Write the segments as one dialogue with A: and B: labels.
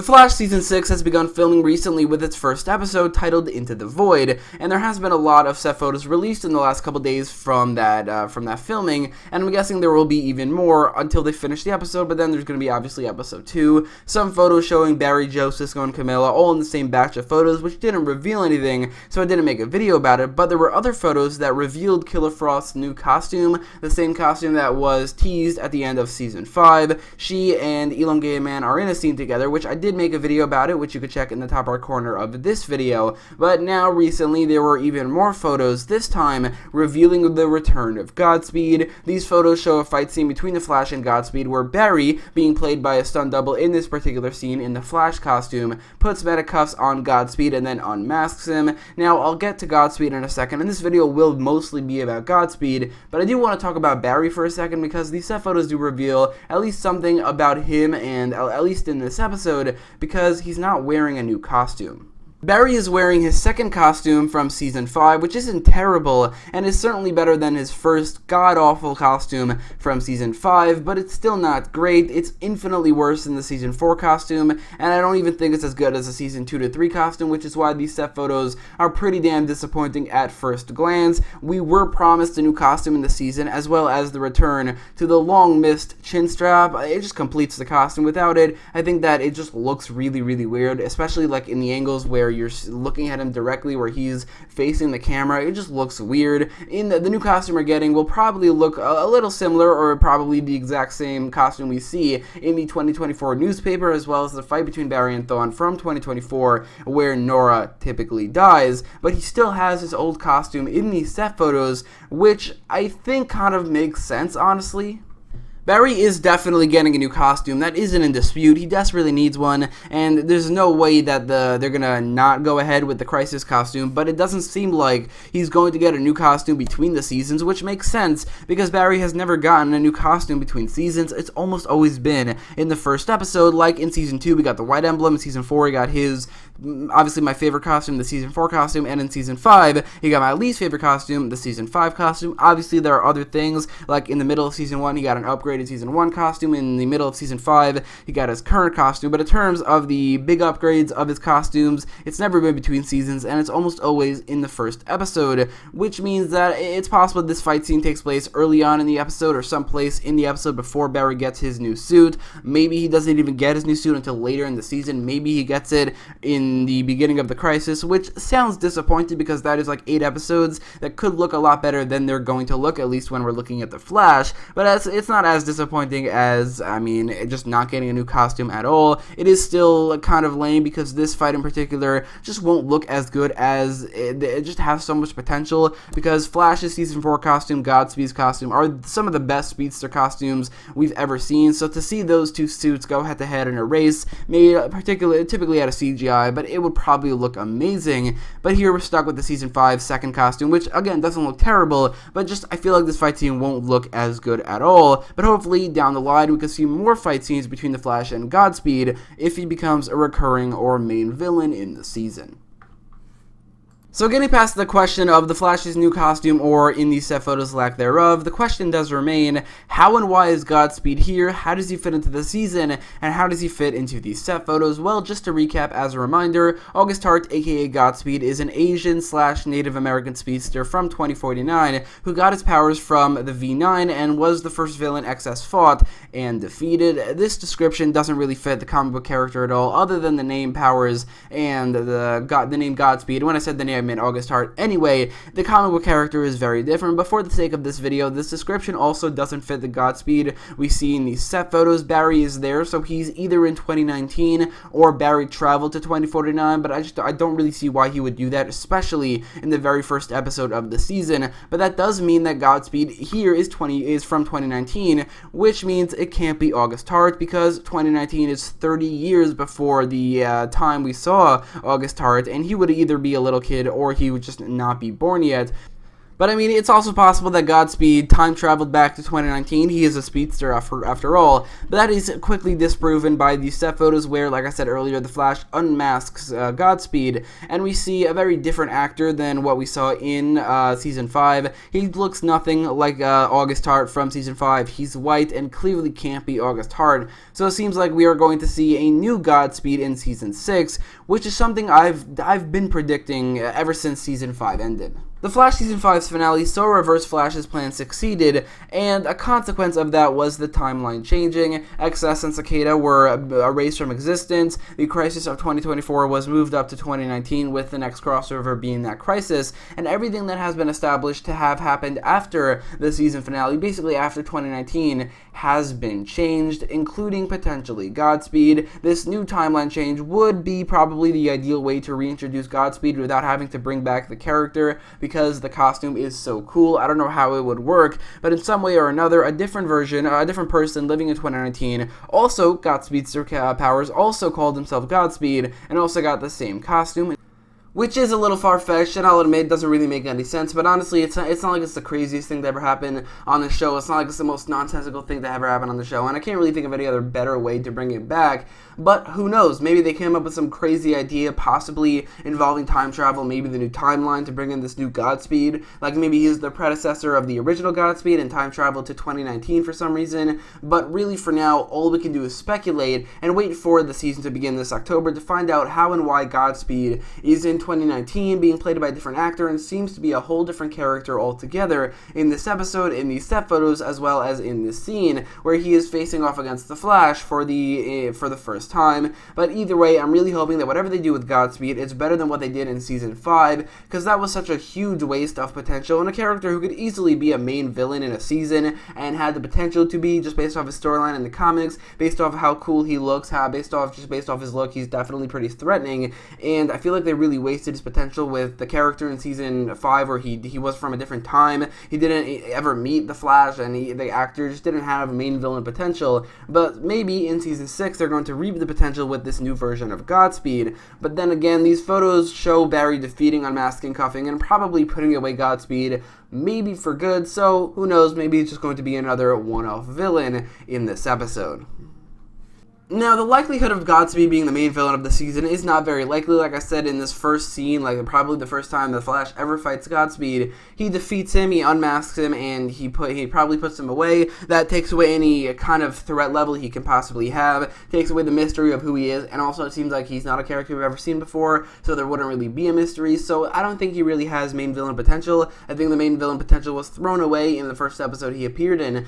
A: The Flash Season 6 has begun filming recently with its first episode titled Into the Void, and there has been a lot of set photos released in the last couple days from that filming, and I'm guessing there will be even more until they finish the episode, but then there's going to be obviously episode 2, some photos showing Barry, Joe, Cisco, and Camilla all in the same batch of photos, which didn't reveal anything, so I didn't make a video about it, but there were other photos that revealed Killer Frost's new costume, the same costume that was teased at the end of Season 5. She and Elongated Man are in a scene together, which I did make a video about it, which you could check in the top right corner of this video, but now recently there were even more photos, this time revealing the return of Godspeed. These photos show a fight scene between the Flash and Godspeed where Barry, being played by a stunt double in this particular scene in the Flash costume, puts medicuffs on Godspeed and then unmasks him. Now I'll get to Godspeed in a second, and this video will mostly be about Godspeed, but I do want to talk about Barry for a second because these set photos do reveal at least something about him, and at least in this episode, because he's not wearing a new costume. Barry is wearing his second costume from Season 5, which isn't terrible, and is certainly better than his first god-awful costume from Season 5, but it's still not great. It's infinitely worse than the Season 4 costume, and I don't even think it's as good as the Season 2 to 3 costume, which is why these set photos are pretty damn disappointing at first glance. We were promised a new costume in the season, as well as the return to the long-missed chin strap. It just completes the costume. Without it, I think that it just looks really, really weird, especially like in the angles where you're looking at him directly, where he's facing the camera. It just looks weird. In the new costume we're getting will probably look a little similar, or probably the exact same costume we see in the 2024 newspaper, as well as the fight between Barry and Thawne from 2024, where Nora typically dies, but he still has his old costume in these set photos, which I think kind of makes sense, honestly. Barry is definitely getting a new costume. That isn't in dispute. He desperately needs one, and there's no way that they're gonna not go ahead with the Crisis costume, but it doesn't seem like he's going to get a new costume between the seasons, which makes sense, because Barry has never gotten a new costume between seasons. It's almost always been in the first episode, like in Season 2 we got the White Emblem, in Season 4 he got his, obviously my favorite costume, the Season 4 costume, and in Season 5 he got my least favorite costume, the Season 5 costume. Obviously there are other things, like in the middle of Season 1 he got an upgraded Season 1 costume, in the middle of Season 5 he got his current costume, but in terms of the big upgrades of his costumes, it's never been between seasons, and it's almost always in the first episode, which means that it's possible this fight scene takes place early on in the episode, or someplace in the episode before Barry gets his new suit. Maybe he doesn't even get his new suit until later in the season. Maybe he gets it in the beginning of the Crisis, which sounds disappointing because that is like 8 episodes that could look a lot better than they're going to look, at least when we're looking at the Flash, but it's not as disappointing as, I mean, just not getting a new costume at all. It is still kind of lame because this fight in particular just won't look as good, as it just has so much potential, because Flash's Season 4 costume, Godspeed's costume are some of the best speedster costumes we've ever seen, so to see those two suits go head to head in a race, made typically out of CGI, but it would probably look amazing. But here we're stuck with the Season 5 second costume, which again doesn't look terrible, but just I feel like this fight scene won't look as good at all. But hopefully down the line we could see more fight scenes between the Flash and Godspeed if he becomes a recurring or main villain in the season. So getting past the question of the Flash's new costume, or in these set photos lack thereof, the question does remain, how and why is Godspeed here? How does he fit into the season? And how does he fit into these set photos? Well, just to recap as a reminder, August Hart, aka Godspeed, is an Asian/Native American speedster from 2049 who got his powers from the V9 and was the first villain XS fought and defeated. This description doesn't really fit the comic book character at all, other than the name powers and the name Godspeed. When I said the name, I meant August Hart. Anyway, the comic book character is very different, but for the sake of this video, this description also doesn't fit the Godspeed we see in these set photos. Barry is there, so he's either in 2019 or Barry traveled to 2049, but I don't really see why he would do that, especially in the very first episode of the season. But that does mean that Godspeed here is from 2019, which means it can't be August Hart, because 2019 is 30 years before the time we saw August Hart, and he would either be a little kid or he would just not be born yet. But I mean, it's also possible that Godspeed time traveled back to 2019. He is a speedster after all. But that is quickly disproven by the set photos where, like I said earlier, the Flash unmasks Godspeed, and we see a very different actor than what we saw in Season 5. He looks nothing like August Hart from Season 5. He's white and clearly can't be August Hart. So it seems like we are going to see a new Godspeed in Season 6, which is something I've been predicting ever since Season 5 ended. The Flash Season 5's finale saw Reverse Flash's plan succeeded, and a consequence of that was the timeline changing. XS and Cicada were erased from existence. The Crisis of 2024 was moved up to 2019, with the next crossover being that Crisis, and everything that has been established to have happened after the season finale, basically after 2019, has been changed, including potentially Godspeed. This new timeline change would be probably the ideal way to reintroduce Godspeed without having to bring back the character, because the costume is so cool. I don't know how it would work, but in some way or another, a different version, a different person living in 2019 also got speedster powers, also called himself Godspeed, and also got the same costume. Which is a little far-fetched, and I'll admit, doesn't really make any sense, but honestly, it's not like it's the craziest thing to ever happen on the show. It's not like it's the most nonsensical thing to ever happen on the show, and I can't really think of any other better way to bring it back, but who knows? Maybe they came up with some crazy idea, possibly involving time travel, maybe the new timeline to bring in this new Godspeed, like maybe he's the predecessor of the original Godspeed and time travel to 2019 for some reason, but really for now, all we can do is speculate and wait for the season to begin this October to find out how and why Godspeed is in 2019 being played by a different actor and seems to be a whole different character altogether in this episode, in these set photos, as well as in this scene where he is facing off against the Flash for the first time. But either way, I'm really hoping that whatever they do with Godspeed, it's better than what they did in Season 5, because that was such a huge waste of potential, and a character who could easily be a main villain in a season and had the potential to be, just based off his storyline in the comics, based off how cool he looks, based off his look, he's definitely pretty threatening, and I feel like they really wasted his potential with the character in Season 5 where he was from a different time. He didn't ever meet the Flash, and the actor just didn't have main villain potential, but maybe in Season 6 they're going to reap the potential with this new version of Godspeed. But then again, these photos show Barry defeating, unmasking, cuffing, and probably putting away Godspeed, maybe for good, so who knows, maybe it's just going to be another one-off villain in this episode. Now, the likelihood of Godspeed being the main villain of the season is not very likely. Like I said, in this first scene, like probably the first time the Flash ever fights Godspeed, he defeats him, he unmasks him, and he probably puts him away. That takes away any kind of threat level he can possibly have, takes away the mystery of who he is, and also it seems like he's not a character we've ever seen before, so there wouldn't really be a mystery, so I don't think he really has main villain potential. I think the main villain potential was thrown away in the first episode he appeared in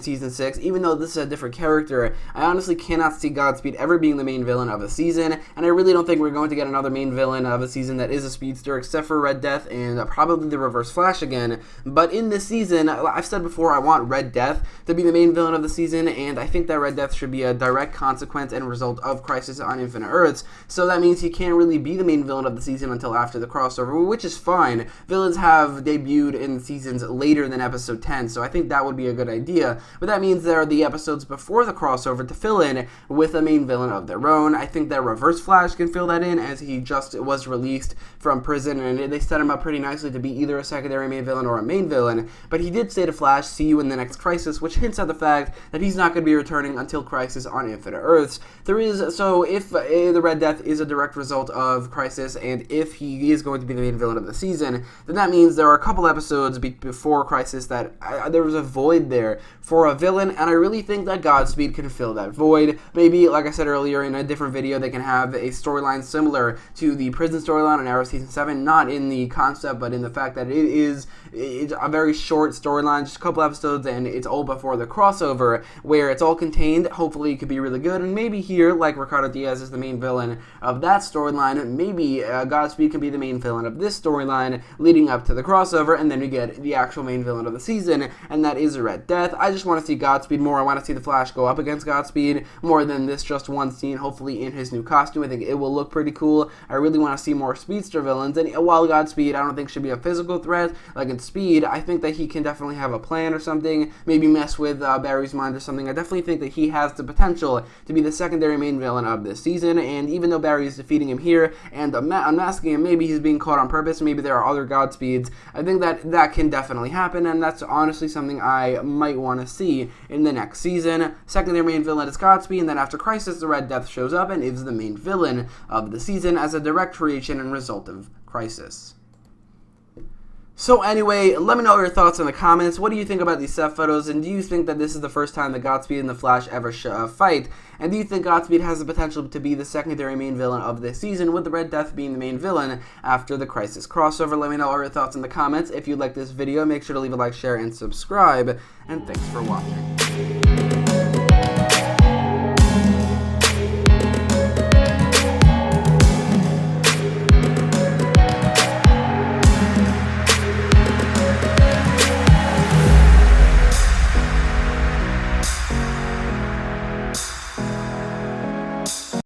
A: Season 6, even though this is a different character. I honestly cannot see Godspeed ever being the main villain of a season, and I really don't think we're going to get another main villain of a season that is a speedster, except for Red Death and probably the Reverse Flash again. But in this season, I've said before, I want Red Death to be the main villain of the season, and I think that Red Death should be a direct consequence and result of Crisis on Infinite Earths, so that means he can't really be the main villain of the season until after the crossover, which is fine. Villains have debuted in seasons later than episode 10, so I think that would be a good idea, but that means there are the episodes before the crossover to fill in with a main villain of their own. I think that Reverse Flash can fill that in, as he just was released from prison, and they set him up pretty nicely to be either a secondary main villain or a main villain, but he did say to Flash, "See you in the next Crisis," which hints at the fact that he's not going to be returning until Crisis on Infinite Earths. So if the Red Death is a direct result of Crisis, and if he is going to be the main villain of the season, then that means there are a couple episodes before Crisis that there was a void there for a villain, and I really think that Godspeed can fill that void. Maybe, like I said earlier in a different video, they can have a storyline similar to the prison storyline in Arrow Season 7, not in the concept, but in the fact that it's a very short storyline, just a couple episodes, and it's all before the crossover, where it's all contained. Hopefully it could be really good, and maybe here, like Ricardo Diaz is the main villain of that storyline, maybe Godspeed can be the main villain of this storyline leading up to the crossover, and then we get the actual main villain of the season, and that is Red Death. I just want to see Godspeed more. I want to see the Flash go up against Godspeed more than this just one scene, hopefully in his new costume. I think it will look pretty cool. I really want to see more speedster villains, and while Godspeed I don't think should be a physical threat like in Speed, I think that he can definitely have a plan or something, maybe mess with Barry's mind or something. I definitely think that he has the potential to be the secondary main villain of this season, and even though Barry is defeating him here and unmasking him, maybe he's being caught on purpose, maybe there are other Godspeeds. I think that can definitely happen, and that's honestly something I might want to see in the next season. Secondary main villain is Godspeed, and then after Crisis, the Red Death shows up and is the main villain of the season as a direct creation and result of Crisis. So anyway, let me know your thoughts in the comments. What do you think about these set photos, and do you think that this is the first time that Godspeed and the Flash ever fight? And do you think Godspeed has the potential to be the secondary main villain of this season, with the Red Death being the main villain after the Crisis crossover? Let me know all your thoughts in the comments. If you like this video, make sure to leave a like, share, and subscribe. And thanks for watching.